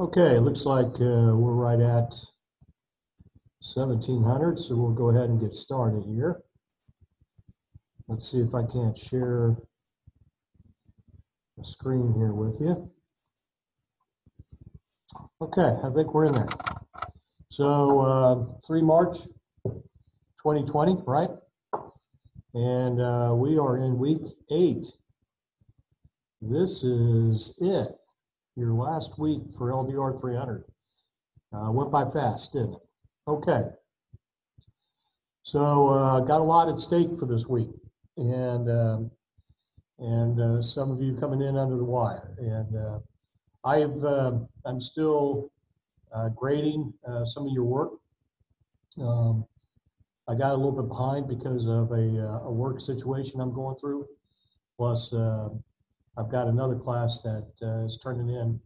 Okay, it looks like we're right at 1700, so we'll go ahead and get started here. Let's see if I can't share the screen here with you. Okay, I think we're in there. So 3 March 2020, right? And we are in week 8. This is it, your last week for LDR 300. Went by fast, didn't it? Okay. So got a lot at stake for this week, and some of you coming in under the wire. And I'm still grading some of your work. I got a little bit behind because of a work situation I'm going through. Plus, I've got another class that is turning in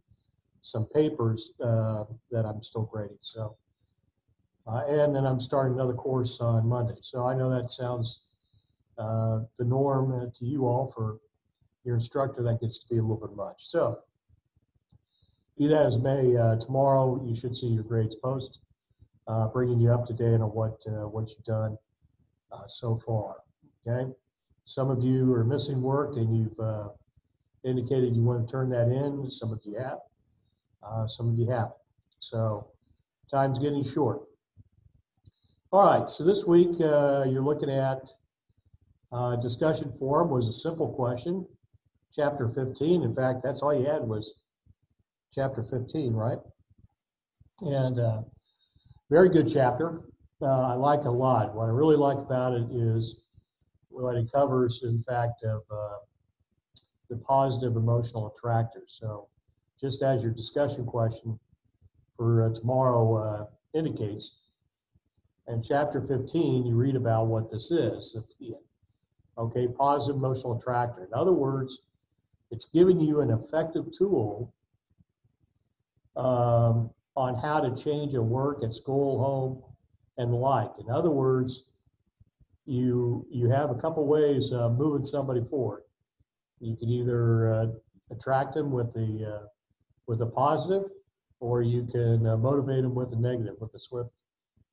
some papers that I'm still grading. So, and then I'm starting another course on Monday. So I know that sounds the norm to you all. For your instructor, that gets to be a little bit much. So, be that as it may, tomorrow you should see your grades post, bringing you up to date on what you've done so far. Okay, some of you are missing work and you've indicated you want to turn that in. Some of you have, some of you haven't. So time's getting short. All right, so this week you're looking at discussion forum was a simple question, chapter 15. In fact, that's all you had was chapter 15, right? And very good chapter. I like a lot. What I really like about it is what it covers, in fact, of the positive emotional attractors. So just as your discussion question for tomorrow indicates, in chapter 15, you read about what this is, okay, positive emotional attractor. In other words, it's giving you an effective tool on how to change at work, at school, home, and the like. In other words, you have a couple ways of moving somebody forward. You can either attract them with a positive, or you can motivate them with a negative, with a swift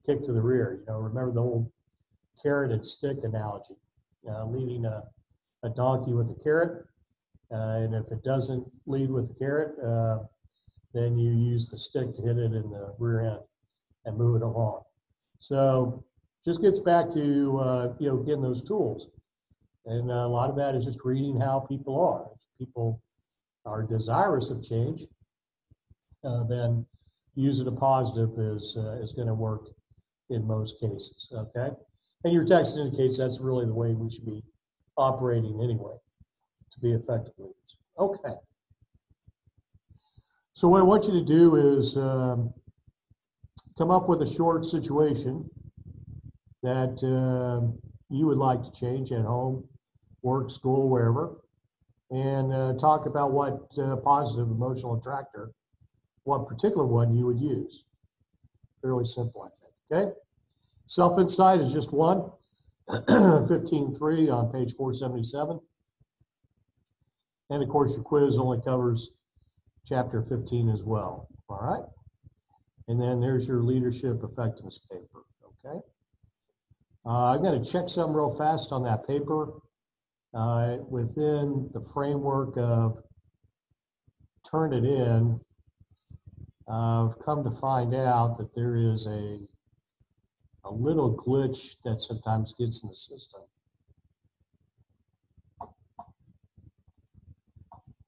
kick to the rear. You know, remember the old carrot and stick analogy, leading a donkey with a carrot, and if it doesn't lead with the carrot, then you use the stick to hit it in the rear end and move it along. So just gets back to getting those tools, and a lot of that is just reading how people are. If people are desirous of change, then using a positive is going to work in most cases. Okay, and your text indicates that's really the way we should be operating anyway to be effective leaders. Okay. So what I want you to do is come up with a short situation that you would like to change at home, work, school, wherever, and talk about what positive emotional attractor, what particular one you would use. Fairly simple, I think. Okay? Self-insight is just one, 15.3 on page 477. And of course, your quiz only covers chapter 15 as well. All right? And then there's your leadership effectiveness paper. Okay? I'm going to check something real fast on that paper. Within the framework of turn it in, I've come to find out that there is a little glitch that sometimes gets in the system.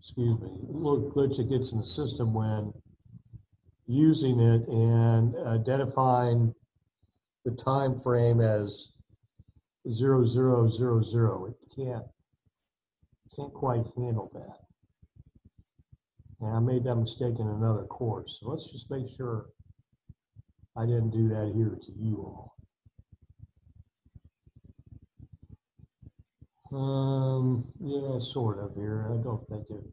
Excuse me, a little glitch that gets in the system when using it and identifying the time frame as 0000. It can't quite handle that. And I made that mistake in another course. So let's just make sure I didn't do that here to you all. Yeah, sort of here. I don't think it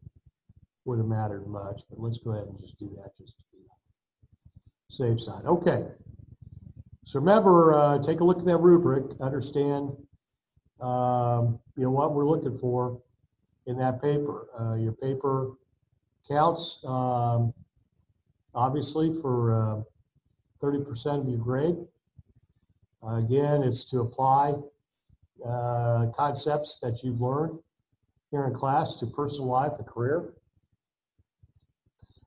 would have mattered much, but let's go ahead and just do that just to be safe side. Okay. So remember, take a look at that rubric, understand, what we're looking for in that paper. Your paper counts obviously, for 30% of your grade. Again, it's to apply concepts that you've learned here in class to personal life and career.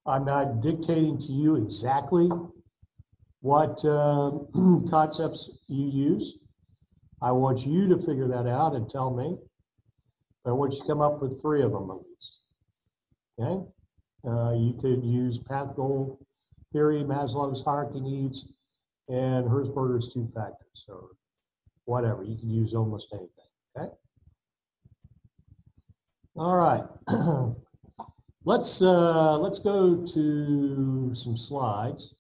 I'm not dictating to you exactly what concepts you use. I want you to figure that out and tell me. But I want you to come up with 3 of them at least. Okay? You could use path goal theory, Maslow's hierarchy needs, and Herzberger's 2 factors, or whatever. You can use almost anything. Okay? All right. Let's go to some slides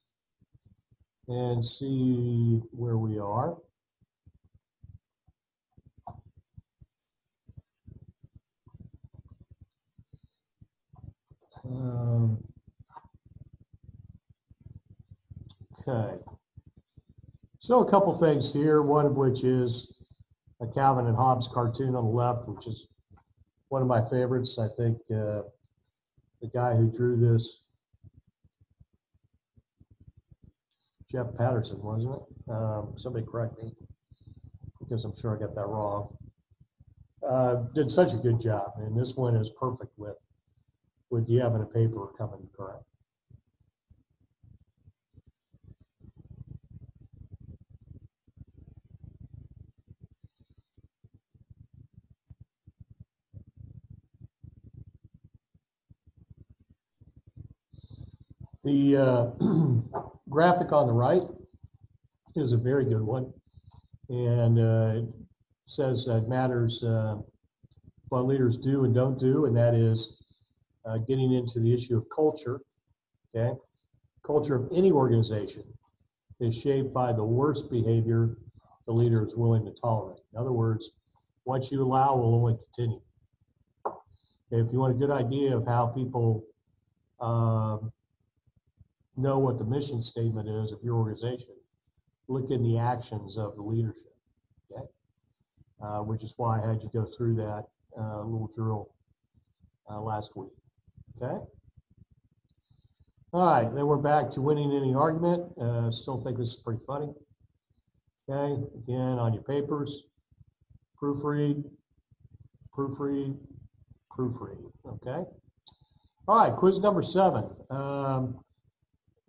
and see where we are. Okay. So a couple things here, one of which is a Calvin and Hobbes cartoon on the left, which is one of my favorites. I think the guy who drew this, Jeff Patterson, wasn't it? Somebody correct me, because I'm sure I got that wrong. Did such a good job, and this one is perfect with you having a paper coming correct. The graphic on the right is a very good one, and it says that matters what leaders do and don't do, and that is getting into the issue of culture. Okay, culture of any organization is shaped by the worst behavior the leader is willing to tolerate. In other words, what you allow will only continue. Okay, if you want a good idea of how people know what the mission statement is of your organization, look in the actions of the leadership, okay? Which is why I had you go through that little drill last week, okay? All right, then we're back to winning any argument. Still think this is pretty funny. Okay, again, on your papers, proofread, proofread, proofread, okay? All right, quiz number 7.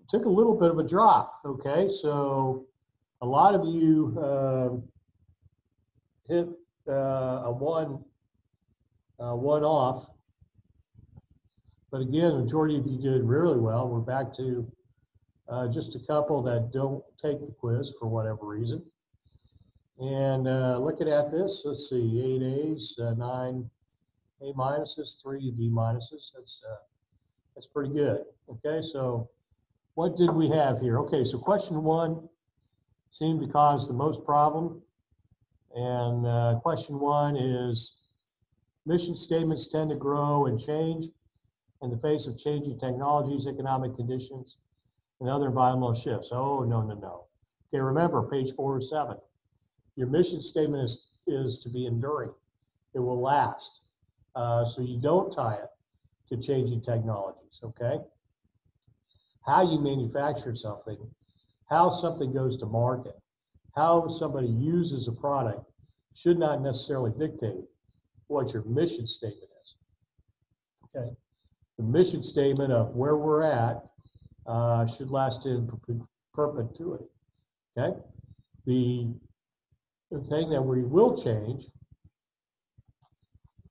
Took a little bit of a drop, okay? So a lot of you hit a one off, but again, the majority of you did really well. We're back to just a couple that don't take the quiz for whatever reason. And looking at this, let's see, 8 A's, 9 A minuses, 3 B minuses. That's pretty good, okay? So what did we have here? Okay, so question 1 seemed to cause the most problem. And question 1 is, mission statements tend to grow and change in the face of changing technologies, economic conditions, and other environmental shifts. Oh, no, no, no. Okay, remember, page 407. Your mission statement is to be enduring. It will last. So you don't tie it to changing technologies, okay? How you manufacture something, how something goes to market, how somebody uses a product should not necessarily dictate what your mission statement is, okay? The mission statement of where we're at should last in perpetuity, okay? The thing that we will change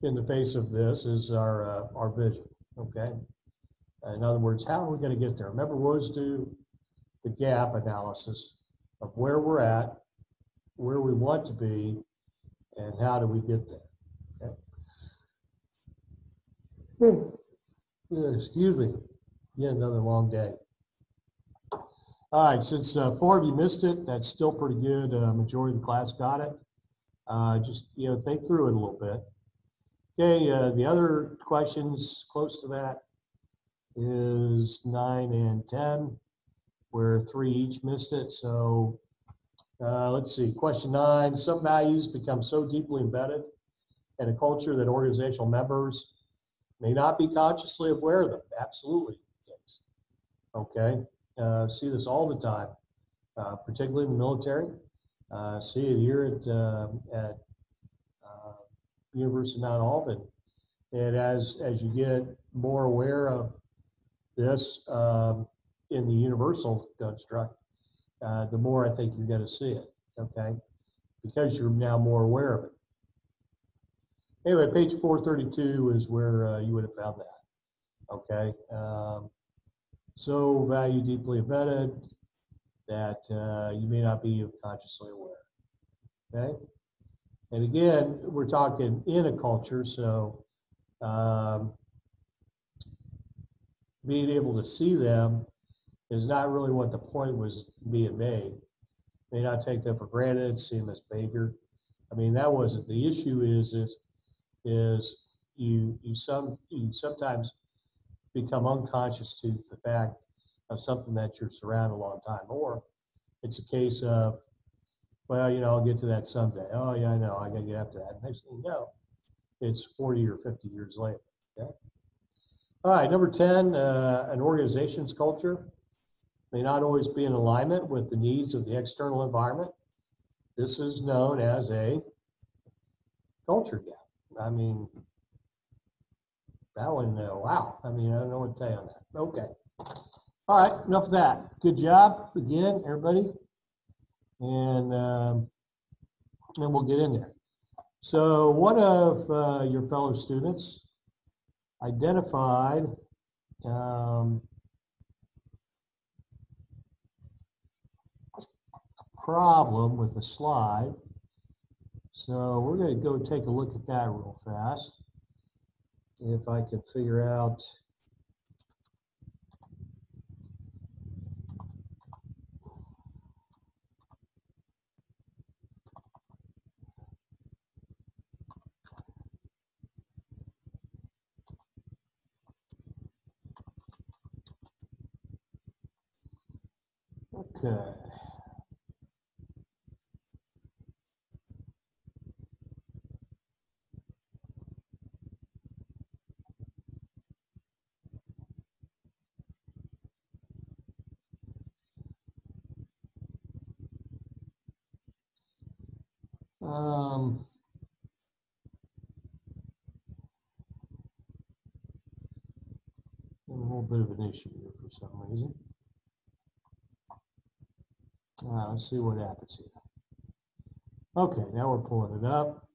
in the face of this is our vision, okay? In other words, how are we going to get there? Remember, we'll always do the gap analysis of where we're at, where we want to be, and how do we get there, okay? Excuse me, yet another long day. All right, since 4 of you missed it, that's still pretty good. Majority of the class got it. Just, think through it a little bit. Okay, the other questions close to that is 9 and 10, where 3 each missed it. So let's see, question 9, some values become so deeply embedded in a culture that organizational members may not be consciously aware of them. Absolutely the case. Okay, see this all the time, particularly in the military. See it here at University of Mount Albany. And as you get more aware of this in the universal construct, the more I think you're going to see it. Okay, because you're now more aware of it. Anyway, page 432 is where you would have found that. Okay, so value deeply embedded that you may not be consciously aware. Okay, and again, we're talking in a culture, so being able to see them is not really what the point was being made. May not take them for granted, see them as behavior. I mean, that wasn't the issue. Is you sometimes become unconscious to the fact of something that you're surrounded a long time, or it's a case of, well, you know, I'll get to that someday. Oh yeah, I know, I got to get up to that. Next thing you know, it's 40 or 50 years later. Okay. All right, number 10, an organization's culture may not always be in alignment with the needs of the external environment. This is known as a culture gap. I mean, that one, wow. I mean, I don't know what to tell you on that. Okay. All right, enough of that. Good job again, everybody. And then we'll get in there. So one of your fellow students identified problem with a slide. So we're going to go take a look at that real fast. If I can figure out okay. A little bit of an issue here for some reason. Let's see what happens here. Okay, now we're pulling it up.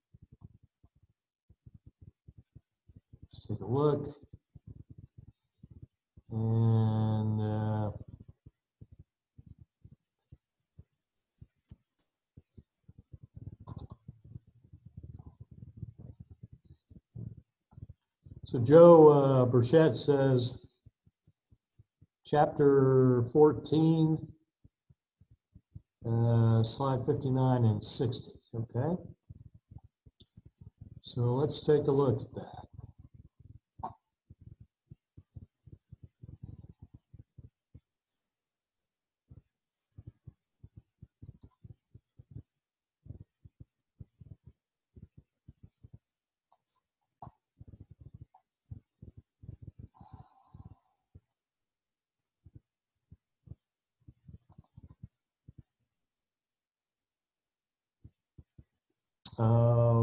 Let's take a look. And so Joe Burchett says, chapter 14, slide 59 and 60, okay? So let's take a look at that.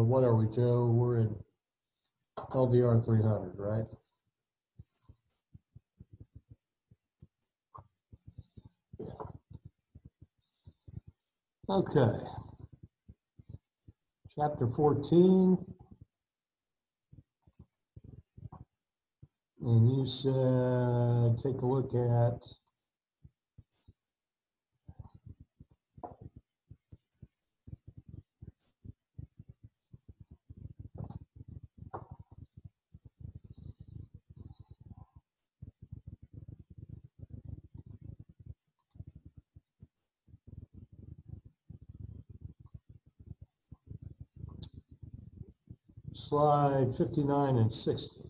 What are we, Joe? We're in LDR 300, right? Yeah. Okay. Chapter 14. And you said, take a look at slide 59 and 60.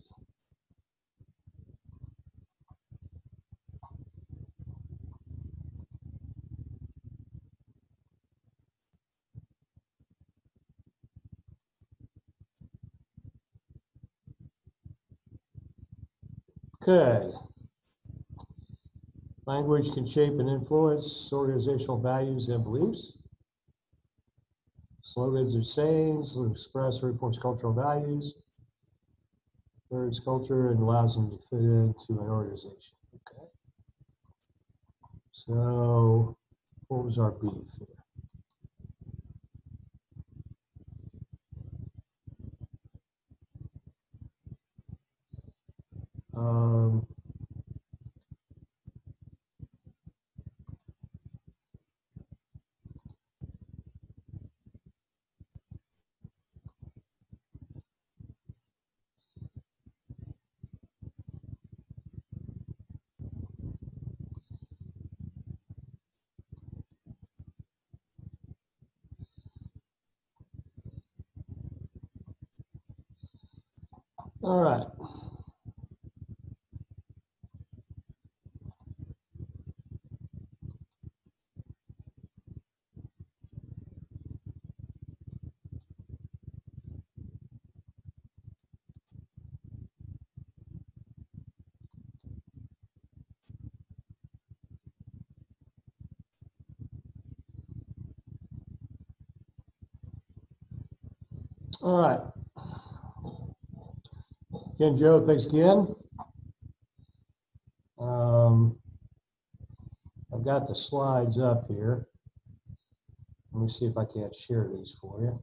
Okay. Language can shape and influence organizational values and beliefs. Slogans or sayings express or reinforce cultural values. Learns culture and allows them to fit into an organization. Okay. So, what was our beef here? All right. All right. Again, Joe, thanks again. I've got the slides up here. Let me see if I can't share these for you.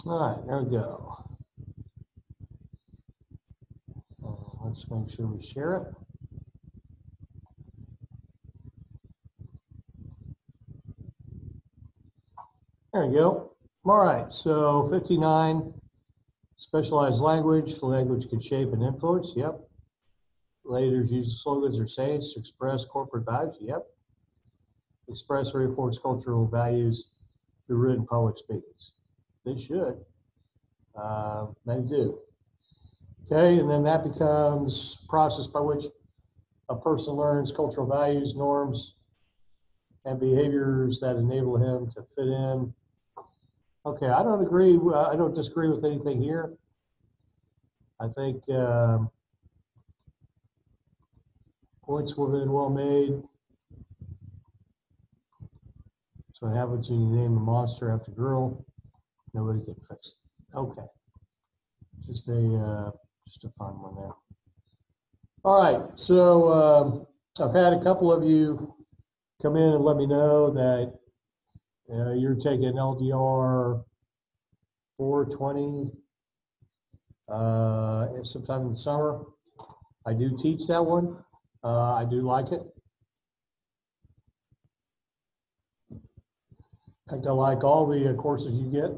All right, there we go. Let's make sure we share it. There we go. All right, so 59, specialized language. The language can shape and influence. Yep. Leaders use slogans or sayings to express corporate values. Yep. Express or reinforce cultural values through written public speakings. They should. They do. Okay, and then that becomes a process by which a person learns cultural values, norms, and behaviors that enable him to fit in. Okay, I don't agree. I don't disagree with anything here. I think points have been well made. So what happens when you name a monster after girl? Nobody can fix it. Okay, just a fun one there. All right, so I've had a couple of you come in and let me know that you're taking LDR 420 sometime in the summer. I do teach that one. I do like it. In fact, I like all the courses you get.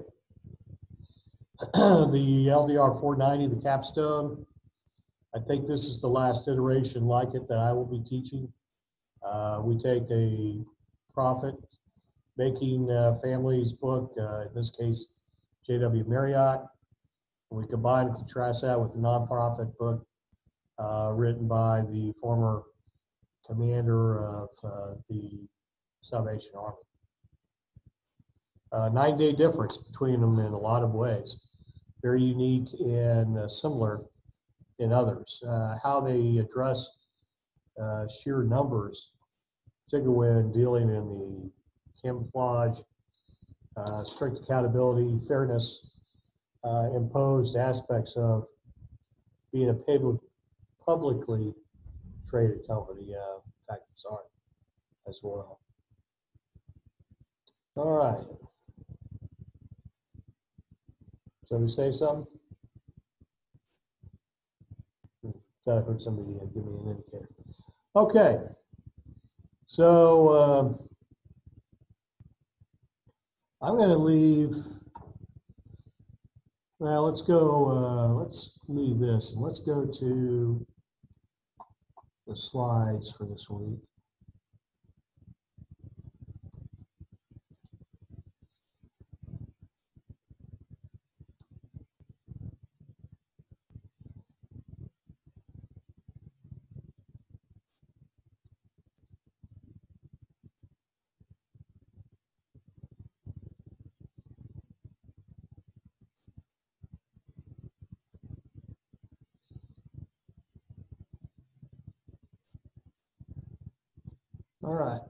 The LDR 490, the capstone, I think this is the last iteration like it that I will be teaching. We take a profit-making families book, in this case, J.W. Marriott. We combine and contrast that with the nonprofit book written by the former commander of the Salvation Army. 9-day difference between them in a lot of ways. Very unique and similar in others. How they address sheer numbers, particularly when dealing in the camouflage, strict accountability, fairness, imposed aspects of being a publicly traded company. In fact, it's art as well. All right. Somebody say something? Thought I heard somebody give me an indicator. Okay. So I'm going to leave. Well, let's go. Let's leave this and let's go to the slides for this week. All right.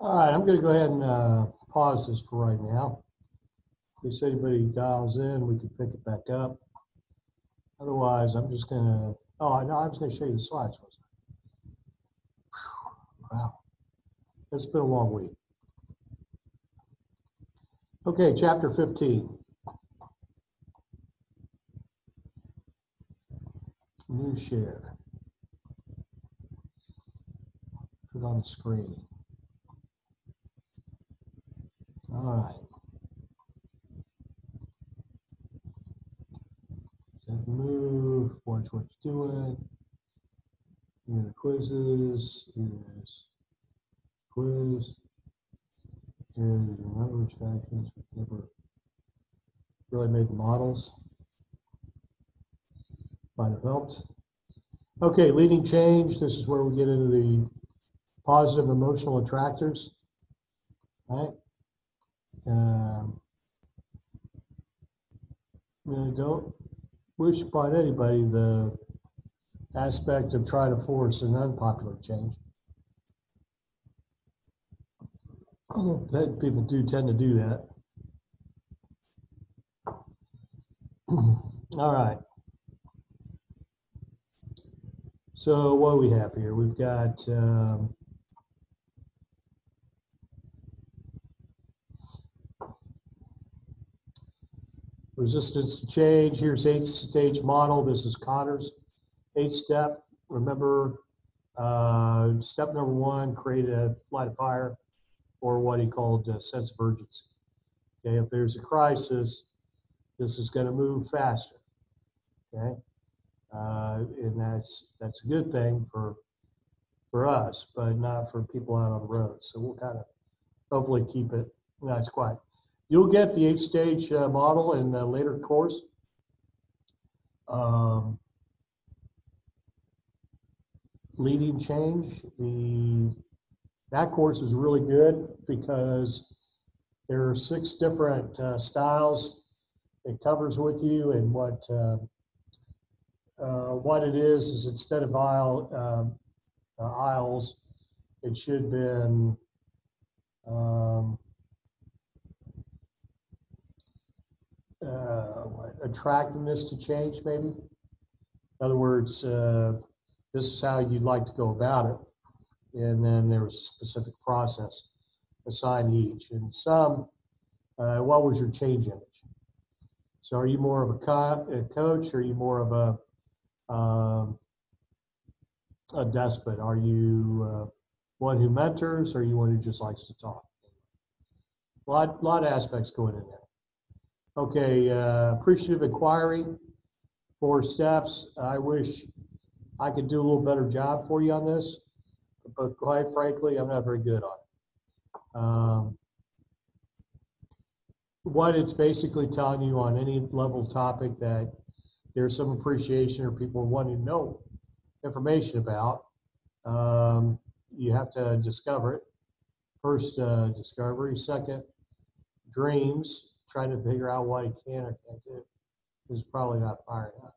All right, I'm going to go ahead and pause this for right now. In case anybody dials in, we can pick it back up. Otherwise, I'm just going to, oh, no, I was going to show you the slides. Wow, it's been a long week. Okay, chapter 15. New share. Put it on the screen. All right. Move, watch what you're doing. Here are the quizzes. Here's quiz. Here's your numbers, factors. Never really made the models. Might have helped. Okay, leading change. This is where we get into the positive emotional attractors. Right? I don't wish upon anybody the aspect of trying to force an unpopular change. People do tend to do that. All right. So what do we have here? We've got resistance to change. Here's 8-stage model. This is Connor's 8-step. Remember, step number 1, create a light a fire, or what he called a sense of urgency. Okay, if there's a crisis, this is going to move faster. Okay, and that's a good thing for us, but not for people out on the road. So we'll kind of hopefully keep it nice quiet. You'll get the 8-stage model in the later course. Leading change, that course is really good because there are 6 different styles it covers with you, and what it is instead of aisles, it should have been attractiveness to change, maybe. In other words, this is how you'd like to go about it, and then there was a specific process assigned each. And some, what was your change image? So are you more of a coach, or are you more of a despot? Are you one who mentors, or are you one who just likes to talk? A lot of aspects going in there. Okay, appreciative inquiry, 4 steps. I wish I could do a little better job for you on this, but quite frankly, I'm not very good on it. what it's basically telling you on any level topic that there's some appreciation or people wanting to know information about. You have to discover it. First, discovery. Second, dreams. Trying to figure out what he can or can't do. This is probably not firing up.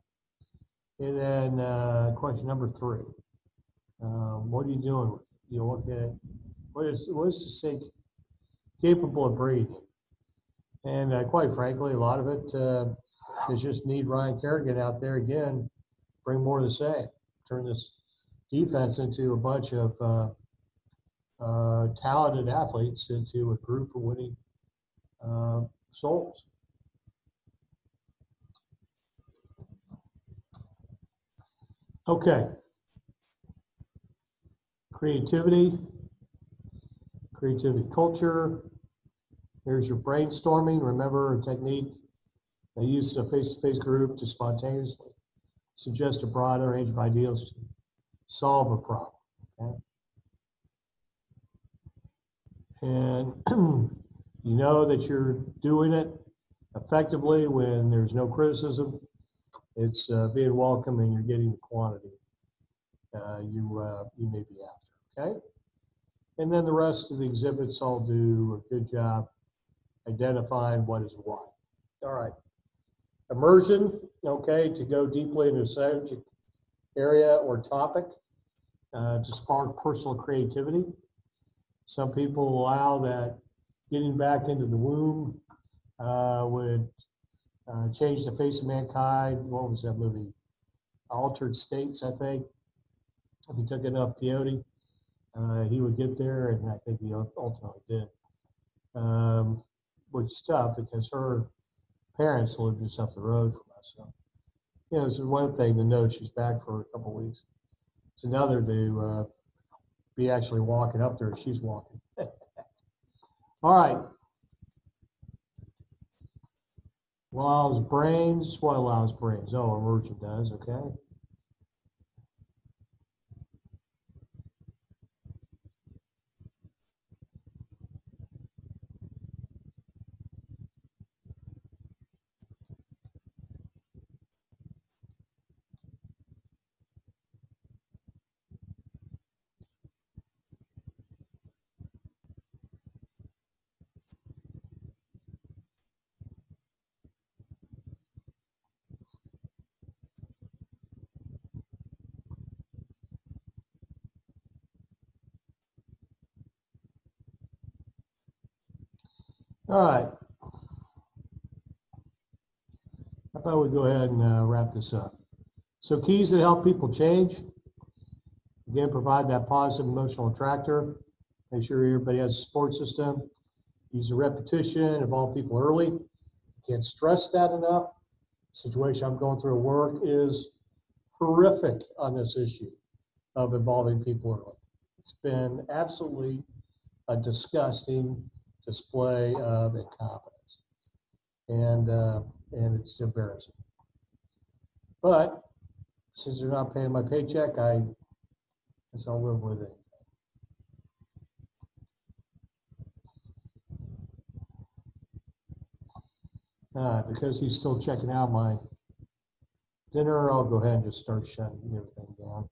And then question number 3. What are you doing with it? You know, what is this thing capable of bringing? And quite frankly, a lot of it is just need Ryan Kerrigan out there again, bring more of the same, turn this defense into a bunch of talented athletes into a group of winning souls. Okay. Creativity culture. Here's your brainstorming. Remember a technique. I use a face-to-face group to spontaneously suggest a broad range of ideas to solve a problem. Okay? And you know that you're doing it effectively when there's no criticism. It's being welcome and you're getting the quantity you may be after. Okay? And then the rest of the exhibits all do a good job identifying what is what. All right. Immersion, okay, to go deeply into a subject area or topic to spark personal creativity. Some people allow that getting back into the womb would change the face of mankind. What was that movie? Altered States, I think. If he took enough peyote, he would get there, and I think he ultimately did. Which is tough because her parents lived just up the road from us. So, you know, it's one thing to know she's back for a couple of weeks. It's another to be actually walking up there. She's walking. All right. Allows brains. What allows brains? Oh, immersion does. Okay. All right. How about we go ahead and wrap this up? So keys that help people change. Again, provide that positive emotional attractor. Make sure everybody has a support system. Use a repetition, involve people early. Can't stress that enough. The situation I'm going through at work is horrific on this issue of involving people early. It's been absolutely a disgusting display of incompetence, and it's embarrassing. But since they're not paying my paycheck, I guess I'll live with it. Because he's still checking out my dinner, I'll go ahead and just start shutting everything down.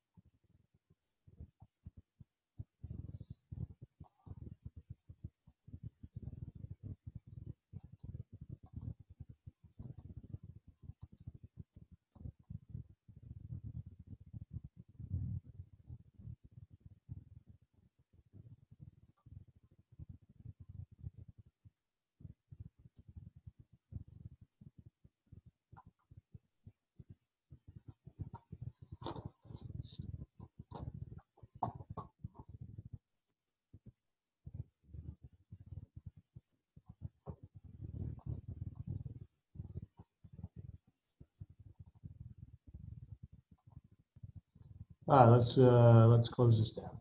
All right, let's close this down.